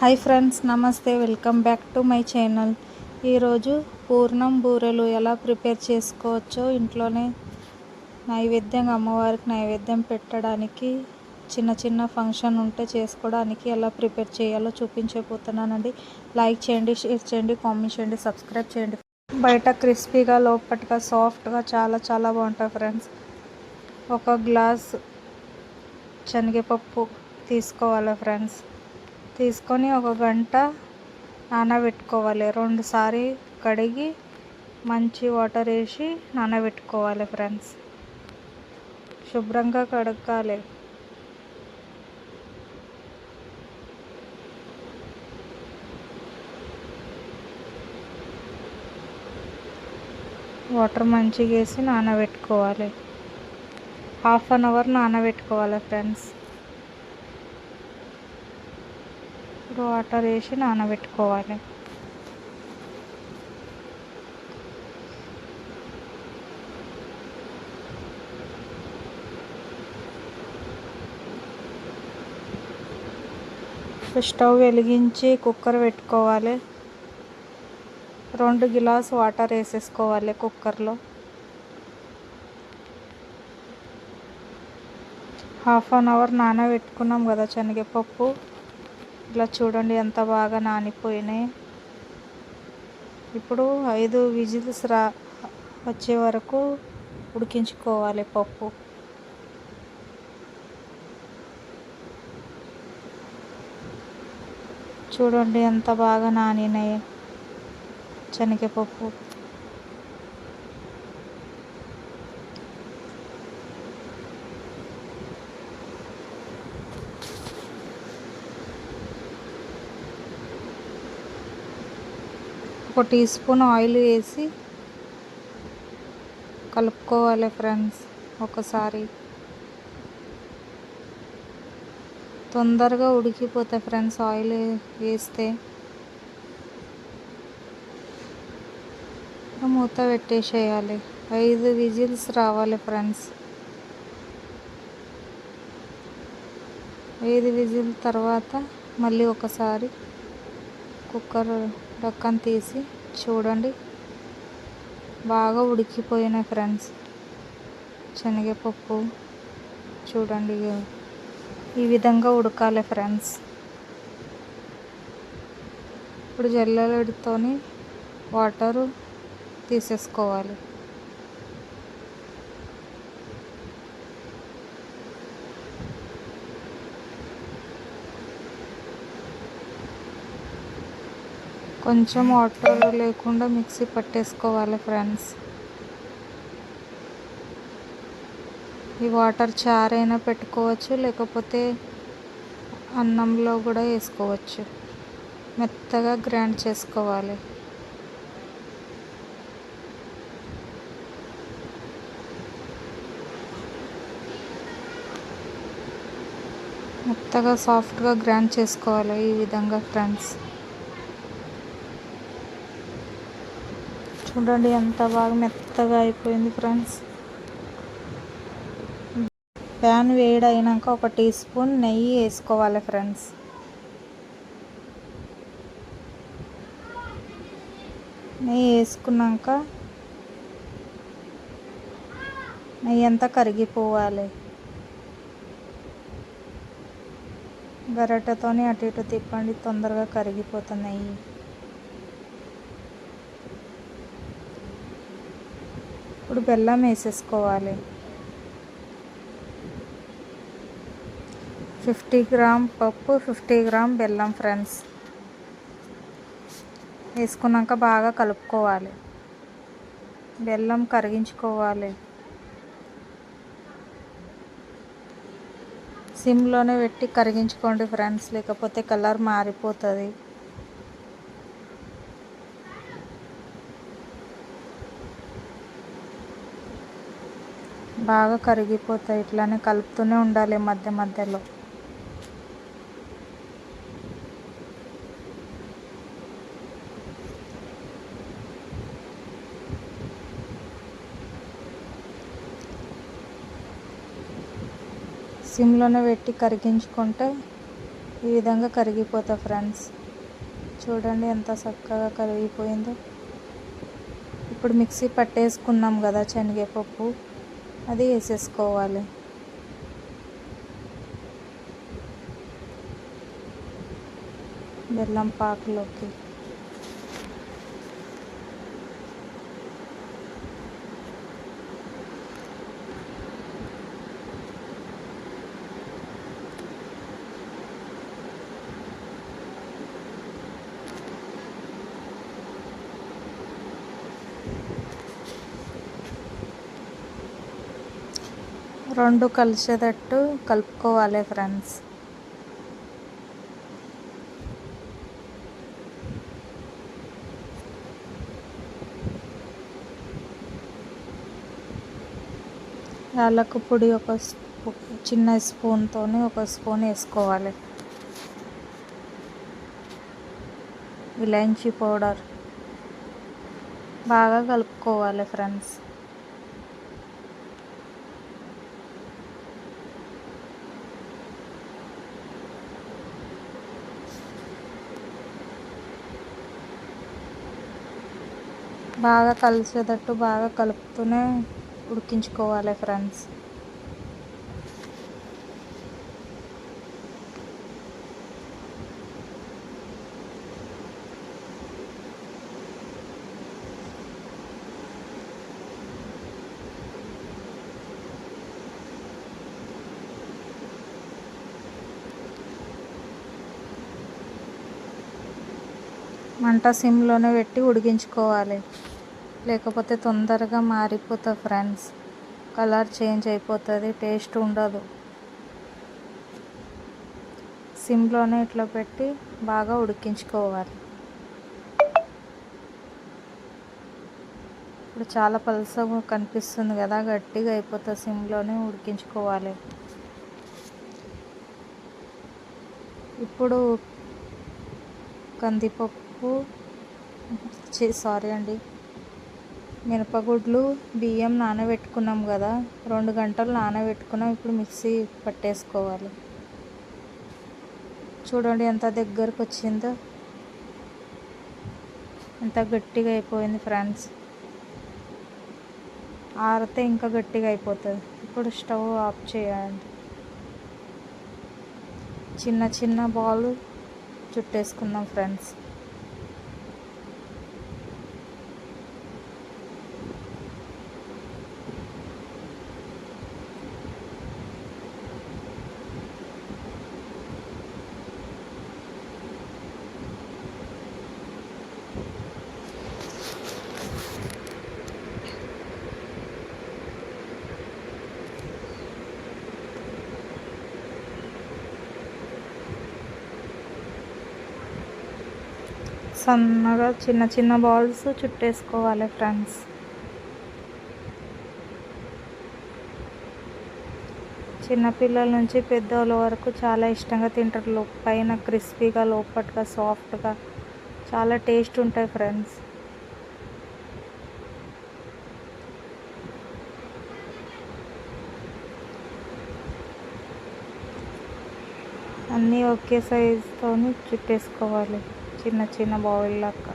Hi friends, నమస్తే. Welcome back to my channel. ఈరోజు పూర్ణం బూరెలు ఎలా ప్రిపేర్ చేసుకోవచ్చో, ఇంట్లోనే నైవేద్యంగా అమ్మవారికి నైవేద్యం పెట్టడానికి, చిన్న చిన్న ఫంక్షన్ ఉంటే చేసుకోవడానికి ఎలా ప్రిపేర్ చేయాలో చూపించబోతున్నానండి. లైక్ చేయండి, షేర్ చేయండి, కామెంట్ చేయండి, సబ్స్క్రైబ్ చేయండి. బయట క్రిస్పీగా, లోపటిగా సాఫ్ట్గా చాలా బాగుంటాయి ఫ్రెండ్స్. ఒక గ్లాస్ శనగపప్పు తీసుకోవాలి ఫ్రెండ్స్. తీసుకొని ఒక గంట నానబెట్టుకోవాలి. 2 సార్లు కడిగి మంచి వాటర్ వేసి నానబెట్టుకోవాలి ఫ్రెండ్స్. శుభ్రంగా కడగాలి. వాటర్ మంచిగా వేసి నానబెట్టుకోవాలి. 1/2 అవర్ నానబెట్టుకోవాలి ఫ్రెండ్స్. వాటర్ వేసి నానబెట్టుకోవాలి. స్టవ్ వెలిగించి కుక్కర్ పెట్టుకోవాలి. 2 గ్లాస్ వాటర్ వేసేసుకోవాలి కుక్కర్లో. 1/2 అవర్ నానబెట్టుకున్నాం కదా శనగపప్పు. ఇలా చూడండి ఎంత బాగా నానిపోయినాయి. ఇప్పుడు 5 విజిల్స్ వచ్చే వరకు ఉడికించుకోవాలి పప్పు. చూడండి ఎంత బాగా నానినాయి శనగపప్పు. ఒక టీ స్పూన్ ఆయిల్ వేసి కలుపుకోవాలి ఫ్రెండ్స్. ఒకసారి తొందరగా ఉడికిపోతాయి ఫ్రెండ్స్ ఆయిల్ వేస్తే. మూత పెట్టేసేయాలి. 5 విజిల్స్ రావాలి ఫ్రెండ్స్. 5 విజిల్ తర్వాత మళ్ళీ ఒకసారి కుక్కర్ ఢక్కన తీసి చూడండి బాగా ఉడికిపోయినాయి ఫ్రెండ్స్. శనగపప్పు చూడండి ఈ విధంగా ఉడకాలి ఫ్రెండ్స్. ఇప్పుడు జల్లెడతోని వాటరు తీసేసుకోవాలి. కొంచెం వాటర్ లేకుండా మిక్సీ పట్టేసుకోవాలి ఫ్రెండ్స్. ఈ వాటర్ చారైనా పెట్టుకోవచ్చు, లేకపోతే అన్నంలో కూడా వేసుకోవచ్చు. మెత్తగా గ్రైండ్ చేసుకోవాలి. మెత్తగా సాఫ్ట్గా గ్రైండ్ చేసుకోవాలి ఈ విధంగా ఫ్రెండ్స్. చూడండి ఎంత బాగా మెత్తగా అయిపోయింది ఫ్రెండ్స్. ప్యాన్ వేడైనాక ఒక టీ స్పూన్ నెయ్యి వేసుకోవాలి ఫ్రెండ్స్. నెయ్యి వేసుకున్నాక నెయ్యి అంతా కరిగిపోవాలి. గరిటెతోని అటు ఇటు తిప్పండి, తొందరగా కరిగిపోతుంది నెయ్యి. ఇప్పుడు బెల్లం వేసేసుకోవాలి. 50 గ్రామ్ పప్పు, 50 గ్రామ్ బెల్లం ఫ్రెండ్స్. వేసుకున్నాక బాగా కలుపుకోవాలి. బెల్లం కరిగించుకోవాలి. సిమ్లోనే పెట్టి కరిగించుకోండి ఫ్రెండ్స్, లేకపోతే కలర్ మారిపోతుంది. బాగా కరిగిపోతాయి. ఇట్లానే కలుపుతూనే ఉండాలి మధ్య మధ్యలో. సిమ్లోనే పెట్టి కరిగించుకుంటే ఈ విధంగా కరిగిపోతా ఫ్రెండ్స్. చూడండి ఎంత చక్కగా కరిగిపోయిందో. ఇప్పుడు మిక్సీ పట్టేసుకున్నాం కదా శనగపప్పు, అది వేసేసుకోవాలి. బెల్లం పాకులోకి రెండు కలిసేటట్టు కలుపుకోవాలి ఫ్రెండ్స్. యాలకు పొడి ఒక చిన్న స్పూన్తో ఒక స్పూన్ వేసుకోవాలి. ఇలాచీ పౌడర్ బాగా కలుపుకోవాలి ఫ్రెండ్స్. బాగా కలిసేటట్టు బాగా కలుపుతూనే ఉడికించుకోవాలి ఫ్రెండ్స్. మంట సిమ్లోనే పెట్టి ఉడికించుకోవాలి, లేకపోతే తొందరగా మారిపోతుంది ఫ్రెండ్స్. కలర్ చేంజ్ అయిపోతుంది, టేస్ట్ ఉండదు. సిమ్లోనే ఇట్లా పెట్టి బాగా ఉడికించుకోవాలి. ఇప్పుడు చాలా పలుసగా కనిపిస్తుంది కదా, గట్టిగా అయిపోతుంది. సిమ్లోనే ఉడికించుకోవాలి. ఇప్పుడు కందిపప్పు మినపగుడ్లు, బియ్యం నానబెట్టుకున్నాం కదా, 2 గంటలు నానబెట్టుకున్నాం. ఇప్పుడు మిక్సీ పట్టేసుకోవాలి. చూడండి ఎంత దగ్గరకు వచ్చిందో, ఎంత గట్టిగా అయిపోయింది ఫ్రెండ్స్. ఆరితే ఇంకా గట్టిగా అయిపోతుంది. ఇప్పుడు స్టవ్ ఆఫ్ చేయండి. చిన్న చిన్న బాల్ చుట్టేసుకుందాం ఫ్రెండ్స్. సన్నగా చిన్న చిన్న బాల్స్ చుట్టేసుకోవాలి ఫ్రెండ్స్. చిన్నపిల్లల నుంచి పెద్దవాళ్ళ వరకు చాలా ఇష్టంగా తింటారు. పైన క్రిస్పీగా, లోపటగా సాఫ్ట్గా చాలా టేస్ట్ ఉంటాయి ఫ్రెండ్స్. అన్నీ ఒకే సైజుతో చుట్టేసుకోవాలి, చిన్న చిన్న బౌల్ లాగా.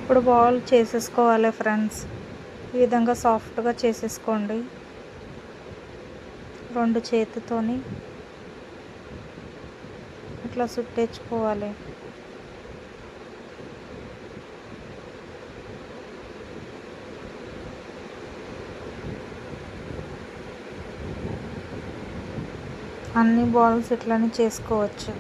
ఇప్పుడు బాల్ చేసేసుకోవాలి ఫ్రెండ్స్. ఈ విధంగా సాఫ్ట్గా చేసేసుకోండి. 2 చేతితోని ఇట్లా చుట్టేసుకోవాలి. అన్ని బాల్స్ ఇట్లానే చేసుకోవచ్చు.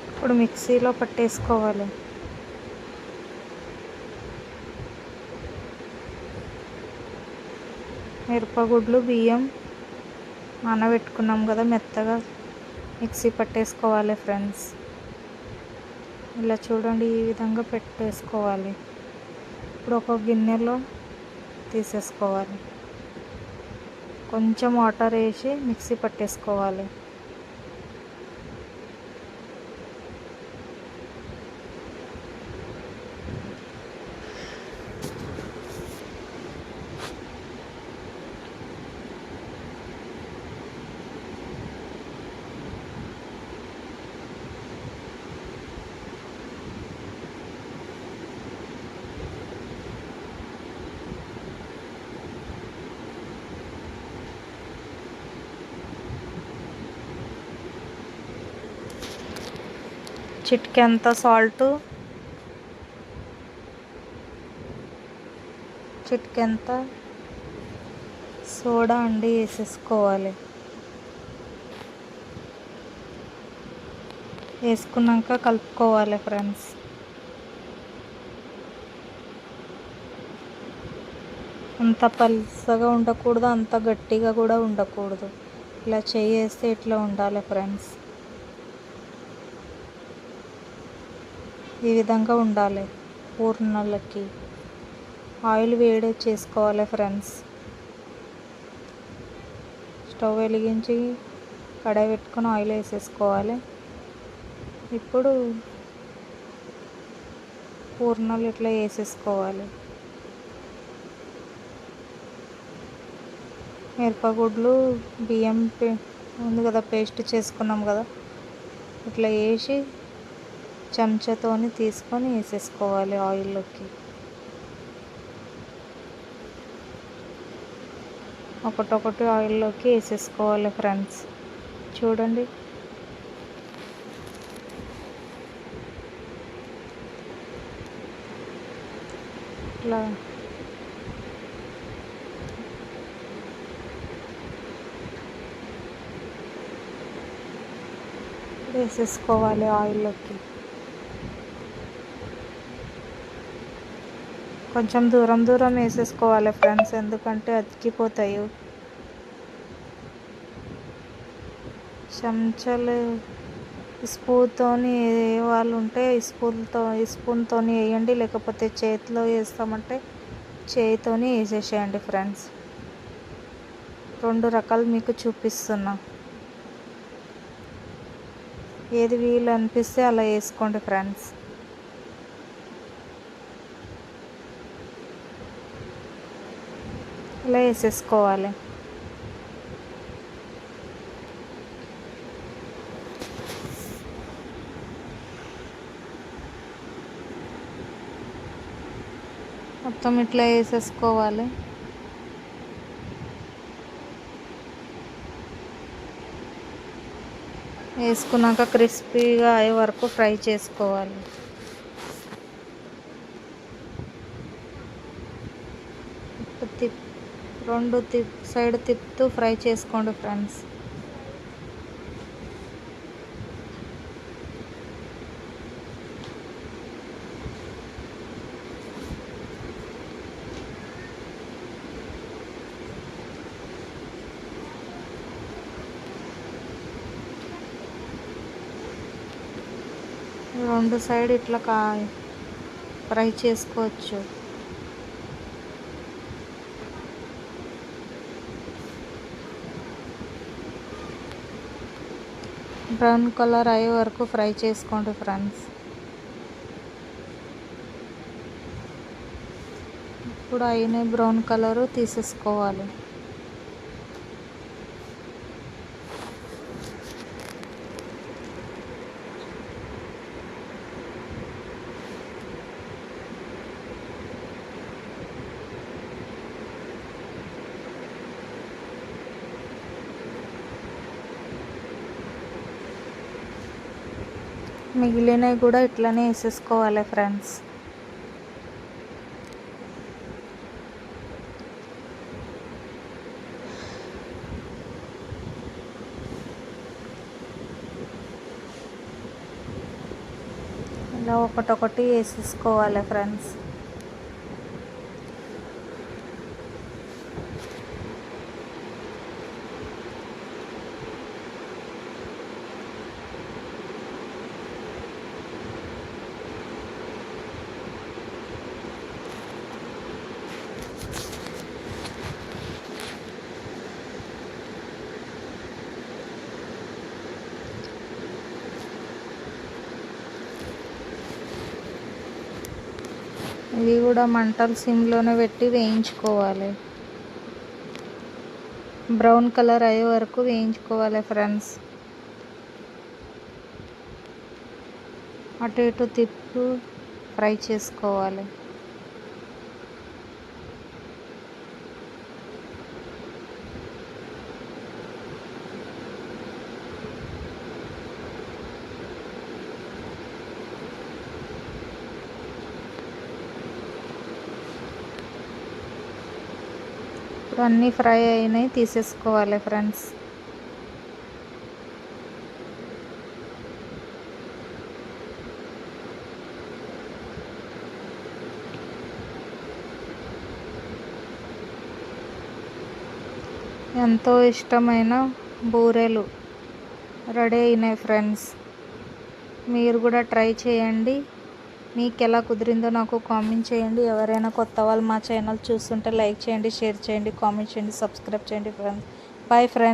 ఇప్పుడు మిక్సీలో పట్టేసుకోవాలి. మిరపగుడ్లు, బియ్యం నానబెట్టుకున్నాం కదా, మెత్తగా మిక్సీ పట్టేసుకోవాలి ఫ్రెండ్స్. ఇలా చూడండి, ఈ విధంగా పెట్టేసుకోవాలి. ఇప్పుడు ఒక గిన్నెలో తీసేసుకోవాలి. కొంచెం వాటర్ వేసి మిక్సీ పట్టేసుకోవాలి. చిటికెంత సాల్టు, చిటికెంత సోడా అండి వేసేసుకోవాలి. వేసుకున్నాక కలుపుకోవాలి ఫ్రెండ్స్. అంత పల్చగా ఉండకూడదు, అంత గట్టిగా కూడా ఉండకూడదు. ఇలా చేస్తే ఇట్లా ఉండాలి ఫ్రెండ్స్. ఈ విధంగా ఉండాలి. పూర్ణాలకి ఆయిల్ వేడి చేసుకోవాలి ఫ్రెండ్స్. స్టవ్ వెలిగించి కడాయి పెట్టుకొని ఆయిల్ వేసేసుకోవాలి. ఇప్పుడు పూర్ణాలు ఇట్లా వేసేసుకోవాలి. మిరపగుడ్లు, బియ్యం ఉంది కదా, పేస్ట్ చేసుకున్నాం కదా, ఇట్లా వేసి చెంచాతోని తీసుకొని వేసేసుకోవాలి ఆయిల్లోకి. ఒకటొకటి ఆయిల్లోకి వేసేసుకోవాలి ఫ్రెండ్స్. చూడండి, ఇట్లా వేసేసుకోవాలి ఆయిల్లోకి. కొంచెం దూరం దూరం వేసేసుకోవాలి ఫ్రెండ్స్, ఎందుకంటే అతికిపోతాయి. చెంచాలు స్పూన్తో ఏ వాళ్ళు ఉంటే స్పూన్తో వేయండి, లేకపోతే చేతిలో వేస్తామంటే చేతితో వేసేసేయండి ఫ్రెండ్స్. 2 రకాలు మీకు చూపిస్తున్నా. ఏది వీలు అనిపిస్తే అలా వేసుకోండి ఫ్రెండ్స్. ఇలా వేసేసుకోవాలి. మొత్తం ఇట్లా వేసేసుకోవాలి. వేసుకున్నాక క్రిస్పీగా అయ్యే వరకు ఫ్రై చేసుకోవాలి. రెండు సైడ్ తిప్పుతూ ఫ్రై చేసుకోండి ఫ్రెండ్స్. రెండు సైడ్ ఇట్లా ఫ్రై చేసుకోవచ్చు. బ్రౌన్ కలర్ అయ్యే వరకు ఫ్రై చేసుకోండి ఫ్రెండ్స్. ఇప్పుడు అయిన బ్రౌన్ కలరు తీసేసుకోవాలి. మిగిలినవి కూడా ఇట్లనే వేసేసుకోవాలి ఫ్రెండ్స్. ఇలా ఒకటొకటి వేసేసుకోవాలి ఫ్రెండ్స్. ఇవి కూడా మంటలు సిమ్లోనే పెట్టి వేయించుకోవాలి. బ్రౌన్ కలర్ అయ్యే వరకు వేయించుకోవాలి ఫ్రెండ్స్. అటు ఇటు తిప్పు ఫ్రై చేసుకోవాలి. ఇప్పుడు అన్నీ ఫ్రై అయినాయి, తీసేసుకోవాలి ఫ్రెండ్స్. ఎంతో ఇష్టమైన బూరెలు రెడీ అయినాయి ఫ్రెండ్స్. మీరు కూడా ట్రై చేయండి. మీకు ఎలా కుదిరిందో నాకు కామెంట్ చేయండి. ఎవరైనా కొత్త వాళ్ళు మా ఛానల్ చూస్తుంటే లైక్ చేయండి, షేర్ చేయండి, కామెంట్ చేయండి, సబ్స్క్రైబ్ చేయండి ఫ్రెండ్స్. Bye friends.